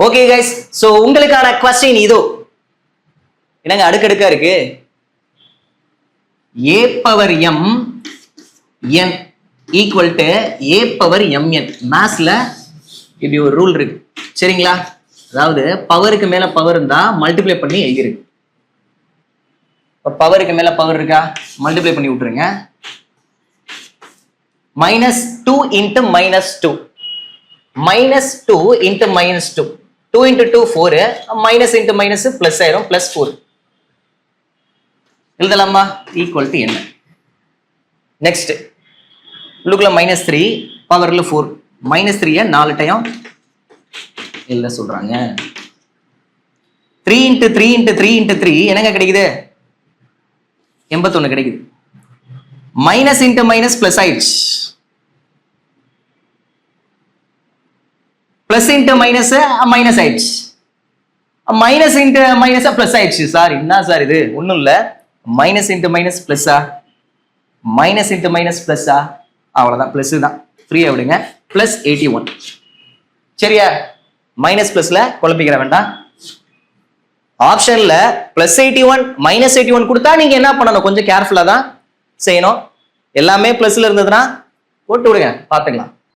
Okay guys, so உங்களுக்கான question இதோ. என்னங்க அடுக்கடுக்கா இருக்கு. a power m n equal to a power mn. மேத்ஸ்ல இப்படி ஒரு ரூல் இருக்கு, சரிங்களா? அதாவது பவருக்கு மேல பவர் இருந்தா மல்டிப்ளை பண்ணி எழுதிருக்கு. பவருக்கு மேல பவர் இருக்கா, மல்டிப்ளை பண்ணி விட்டுருங்க. -2 into -2 -2 into -2 2 into 2 4 minus into minus plus ஆயிரும் +4 எழுதலாமா? ஈக்குவல் டு என்ன? நெக்ஸ்ட் உள்ளுக்குள்ள -3 பவர்ல 4 -3 4 டைம் எழுத சொல்றாங்க. 3 into 3 into 3 into 3 என்னங்க கிடைக்குது? 81 கிடைக்குது. மைனஸ் into மைனஸ் பிளஸ் ஆயிடுச்சு. பிளஸ் இன்ட்டு மைனஸ் மைனஸ் ஆயிடுச்சு. மைனஸ் இன்ட்டு மைனஸ் பிளஸ் ஆயிடுச்சு. சார் என்ன சார் இது? ஒன்றும் இல்லை, மைனஸ் இன்ட்டு மைனஸ் பிளஸ்ஸா, மைனஸ் இன்ட்டு மைனஸ் பிளஸ்ஸா, அவ்வளோதான், பிளஸ் தான். ஃப்ரீயா விடுங்க. பிளஸ் 81. சரியா? மைனஸ் பிளஸ்ல குழப்பிக்கிற வேண்டாம். ஆப்ஷன்ல பிளஸ் 81 மைனஸ் 81 கொடுத்தா நீங்க என்ன பண்ணணும்? கொஞ்சம் கேர்ஃபுல்லா தான் செய்யணும். எல்லாமே பிளஸ்ல இருந்ததுன்னா போட்டு விடுங்க, பார்த்துக்கலாம்.